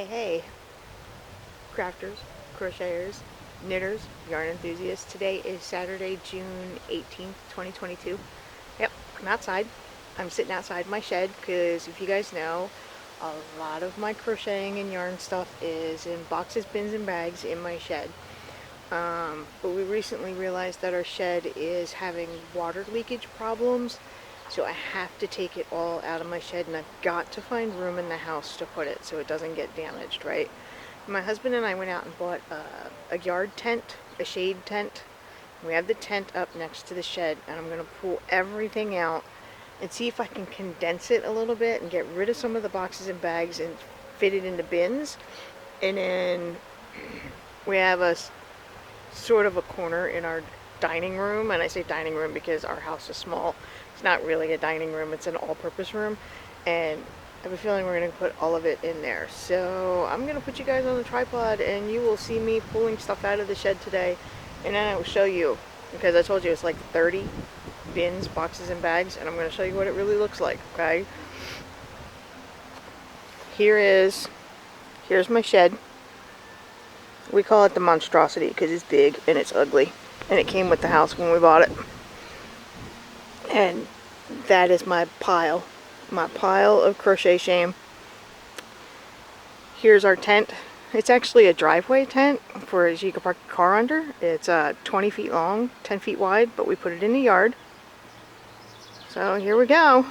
Hey, crafters, crocheters, knitters, yarn enthusiasts. Today is Saturday, June 18th, 2022. Yep, I'm outside. I'm sitting outside my shed because if you guys know, a lot of my crocheting and yarn stuff is in boxes, bins, and bags in my shed. But we recently realized that our shed is having water leakage problems, so I have to take it all out of my shed, and I've got to find room in the house to put it so it doesn't get damaged, right? My husband and I went out and bought a yard tent, a shade tent. We have the tent up next to the shed, and I'm going to pull everything out and see if I can condense it a little bit and get rid of some of the boxes and bags and fit it into bins. And then we have a sort of a corner in our dining room, and I say dining room because our house is small. It's not really a dining room, it's an all-purpose room, and I have a feeling we're going to put all of it in there. So I'm going to put you guys on the tripod and you will see me pulling stuff out of the shed today, and then I will show you, because I told you it's like 30 bins, boxes, and bags, and I'm going to show you what it really looks like, okay? Here's my shed. We call it the monstrosity because it's big and it's ugly, and it came with the house when we bought it. And that is my pile of crochet shame. Here's our tent. It's actually a driveway tent for you can park your car under. It's 20 feet long, 10 feet wide, but we put it in the yard. So here we go.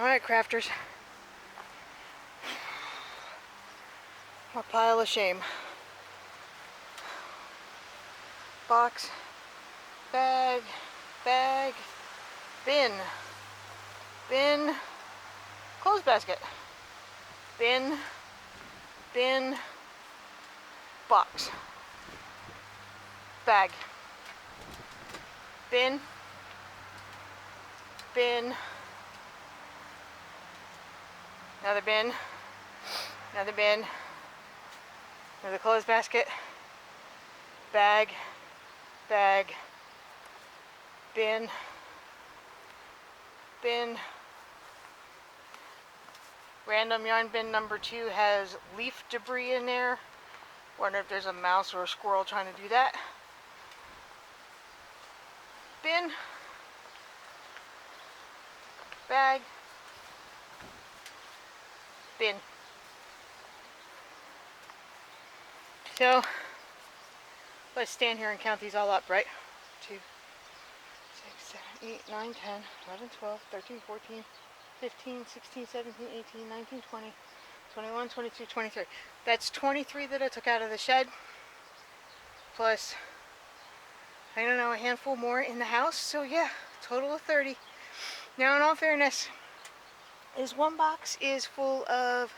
Alright, crafters. A pile of shame. Box, bag, bag, bin, bin, clothes basket, bin, bin, box, bag, bin, bin, another bin, another bin, another clothes basket, bag, bag, bin, bin. Random yarn bin number 2 has leaf debris in there. Wonder if there's a mouse or a squirrel trying to do that. Bin, bag, bin. So let's stand here and count these all up, right? 2, 6, 7, 8, 9, 10, 11, 12, 13, 14, 15, 16, 17, 18, 19, 20, 21, 22, 23. That's 23 that I took out of the shed. Plus, I don't know, a handful more in the house. So yeah, total of 30. Now in all fairness, is one box is full of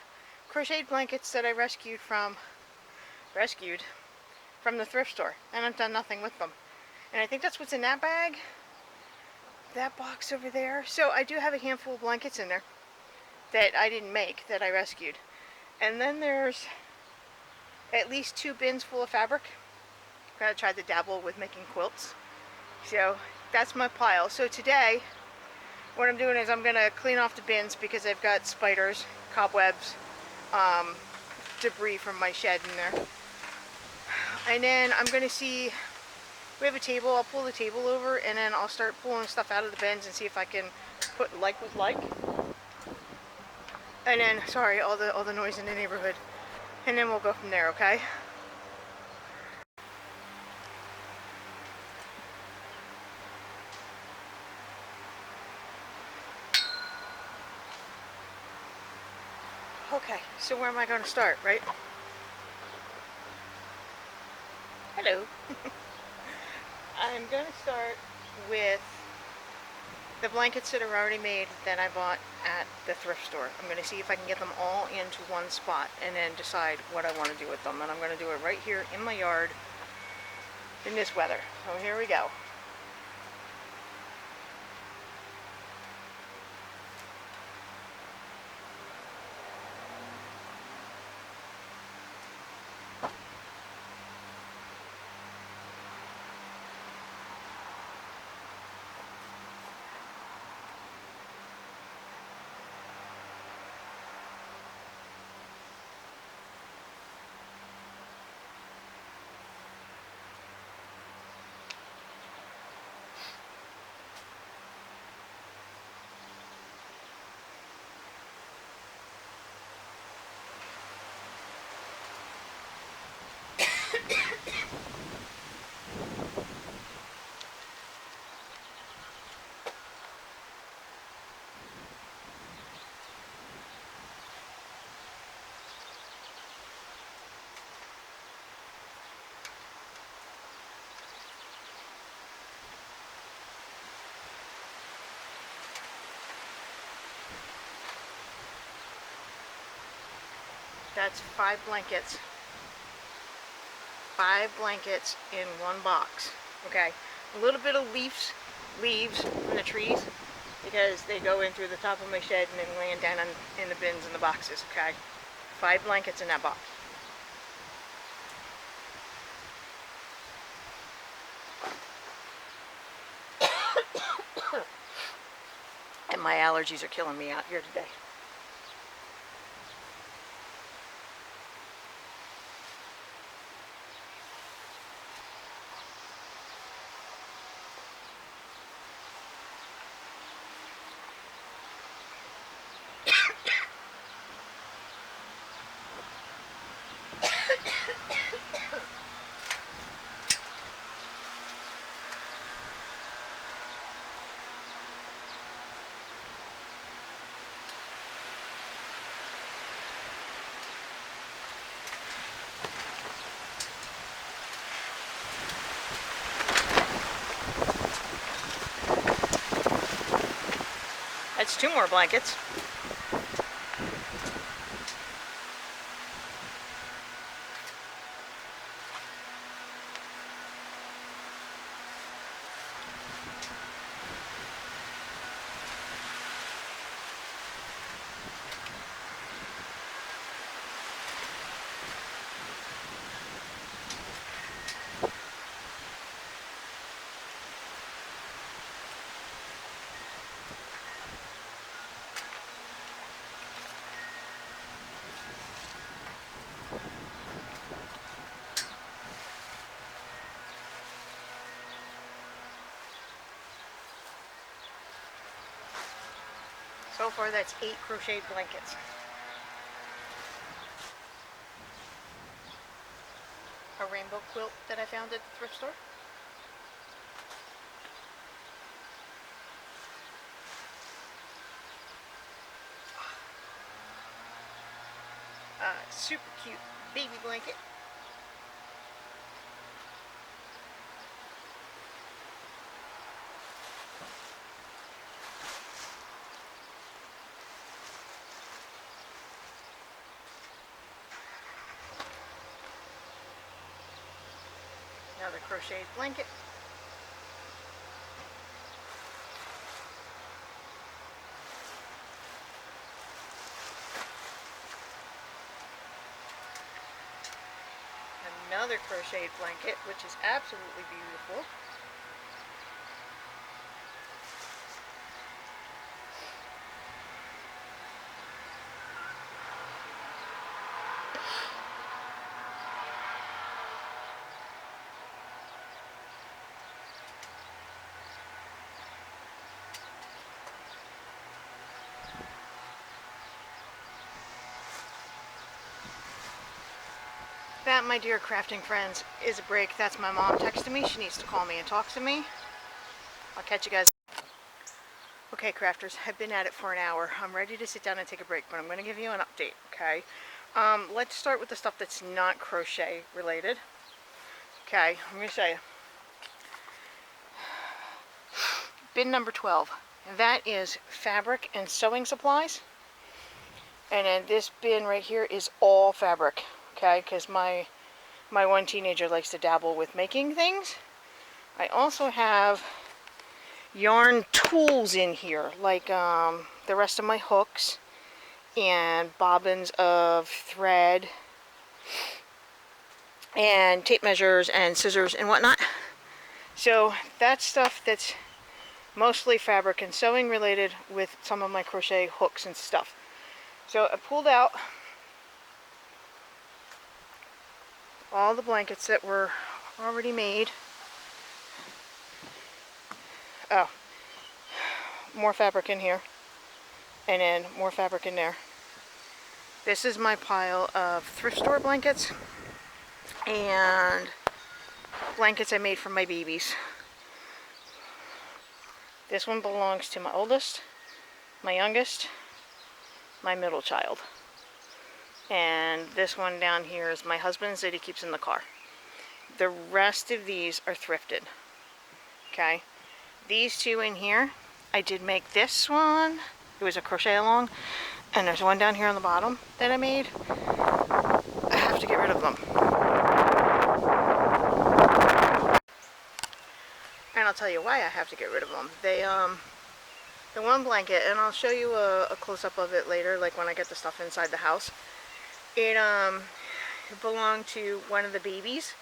crocheted blankets that I rescued from the thrift store, and I've done nothing with them. And I think that's what's in that bag, that box over there. So I do have a handful of blankets in there that I didn't make, that I rescued. And then there's at least 2 bins full of fabric. I'm gonna try to dabble with making quilts. So that's my pile. So today, what I'm doing is I'm gonna clean off the bins because I've got spiders, cobwebs, debris from my shed in there. And then I'm gonna see, we have a table, I'll pull the table over and then I'll start pulling stuff out of the bins and see if I can put like with like. And then, sorry, all the noise in the neighborhood. And then we'll go from there, okay? Okay, so where am I going to start, right? Hello. I'm going to start with the blankets that are already made that I bought at the thrift store. I'm going to see if I can get them all into one spot and then decide what I want to do with them. And I'm going to do it right here in my yard in this weather. So here we go. That's 5 blankets. 5 blankets in one box. Okay. A little bit of leaves from the trees because they go in through the top of my shed and then land down in the bins and the boxes. Okay. 5 blankets in that box. And my allergies are killing me out here today. That's 2 more blankets. So far that's 8 crocheted blankets. A rainbow quilt that I found at the thrift store. Super cute baby blanket. Another crocheted blanket. Another crocheted blanket, which is absolutely beautiful. That, my dear crafting friends, is a break. That's my mom texting me. She needs to call me and talk to me. I'll catch you guys. Okay, crafters, I've been at it for an hour. I'm ready to sit down and take a break, but I'm going to give you an update, okay? Let's start with the stuff that's not crochet related. Okay, I'm going to show you. Bin number 12. That is fabric and sewing supplies. And then this bin right here is all fabric. Okay, because my one teenager likes to dabble with making things. I also have yarn tools in here, like the rest of my hooks and bobbins of thread and tape measures and scissors and whatnot. So that's stuff that's mostly fabric and sewing related with some of my crochet hooks and stuff. So I pulled out all the blankets that were already made. Oh, more fabric in here, and then more fabric in there. This is my pile of thrift store blankets and blankets I made for my babies. This one belongs to my oldest, my youngest, my middle child. And this one down here is my husband's that he keeps in the car. The rest of these are thrifted. Okay. These 2 in here, I did make this one. It was a crochet along. And there's one down here on the bottom that I made. I have to get rid of them. And I'll tell you why I have to get rid of them. They, the one blanket, and I'll show you a close-up of it later, like when I get the stuff inside the house. It belonged to one of the babies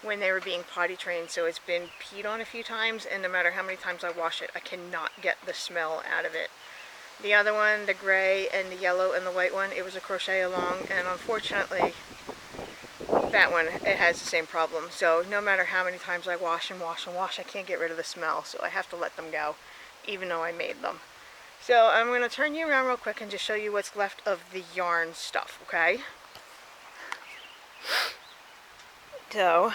when they were being potty trained, so it's been peed on a few times, and no matter how many times I wash it, I cannot get the smell out of it. The other one, the gray and the yellow and the white one, it was a crochet along, and unfortunately that one, it has the same problem. So no matter how many times I wash and wash and wash, I can't get rid of the smell, so I have to let them go, even though I made them. So I'm going to turn you around real quick and just show you what's left of the yarn stuff, okay? So,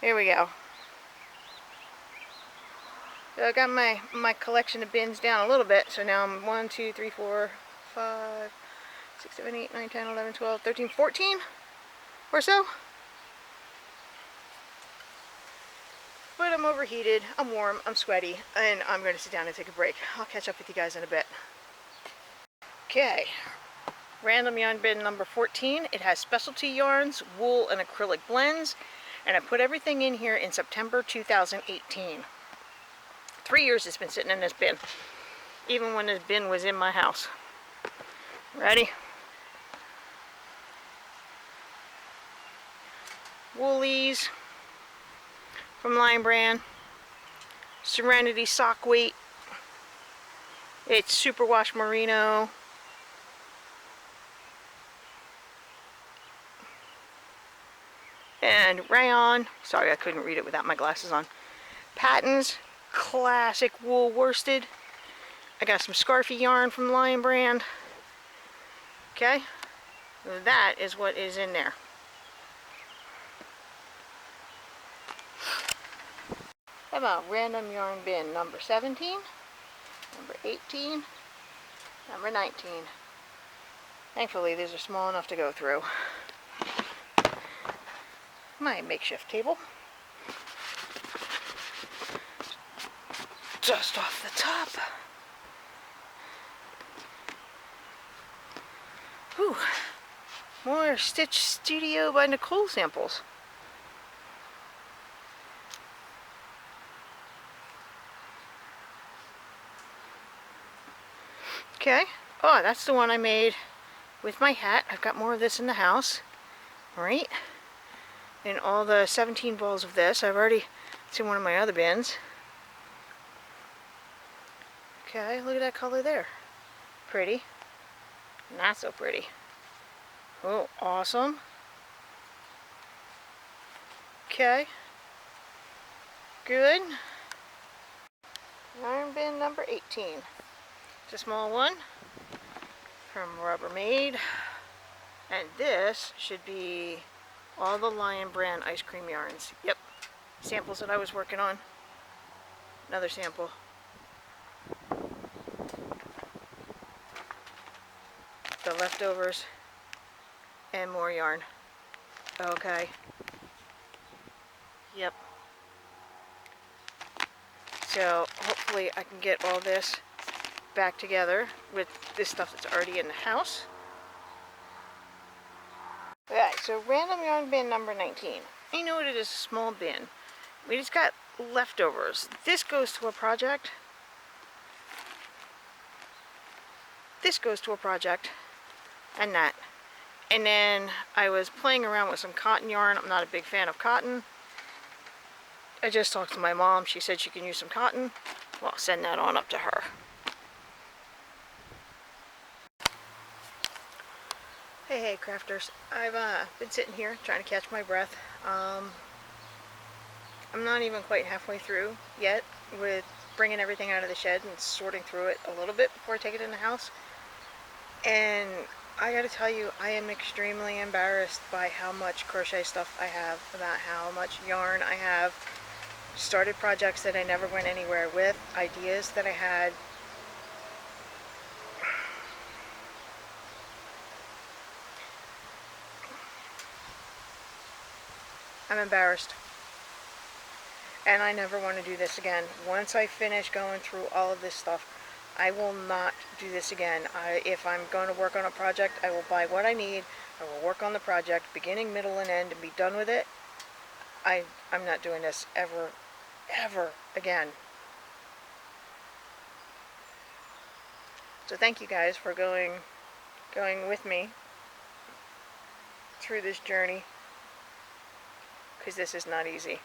here we go. So I got my collection of bins down a little bit, so now I'm 1, 2, 3, 4, 5, 6, 7, 8, 9, 10, 11, 12, 13, 14 or so. But I'm overheated, I'm warm, I'm sweaty, and I'm going to sit down and take a break. I'll catch up with you guys in a bit. Okay, random yarn bin number 14. It has specialty yarns, wool, and acrylic blends, and I put everything in here in September 2018. 3 years it's been sitting in this bin, even when this bin was in my house. Ready? Woolies from Lion Brand, Serenity sock weight. It's superwash merino. And rayon. Sorry, I couldn't read it without my glasses on. Patons, classic wool worsted. I got some scarfy yarn from Lion Brand. Okay, that is what is in there. How about random yarn bin number 17, number 18, number 19. Thankfully, these are small enough to go through. My makeshift table. Just off the top. Whew. More Stitch Studio by Nicole samples. Okay. Oh, that's the one I made with my hat. I've got more of this in the house. Right? And all the 17 balls of this. I've already seen one of my other bins. Okay, look at that color there. Pretty. Not so pretty. Oh, awesome. Okay. Good. Yarn bin number 18. It's a small one from Rubbermaid. And this should be all the Lion Brand ice cream yarns. Yep. Samples that I was working on. Another sample. The leftovers and more yarn. Okay. Yep. So hopefully I can get all this back together with this stuff that's already in the house. Alright, so random yarn bin number 19. You know what it is, a small bin. We just got leftovers. This goes to a project. This goes to a project. And that. And then I was playing around with some cotton yarn. I'm not a big fan of cotton. I just talked to my mom. She said she can use some cotton. Well, I'll send that on up to her. Hey crafters. I've been sitting here trying to catch my breath. I'm not even quite halfway through yet with bringing everything out of the shed and sorting through it a little bit before I take it in the house. And I gotta tell you, I am extremely embarrassed by how much crochet stuff I have, about how much yarn I have, started projects that I never went anywhere with, ideas that I had. I'm embarrassed. And I never want to do this again. Once I finish going through all of this stuff, I will not do this again. If I'm going to work on a project, I will buy what I need. I will work on the project, beginning, middle, and end, and be done with it. I'm not doing this ever again. So thank you guys for going with me through this journey, because this is not easy.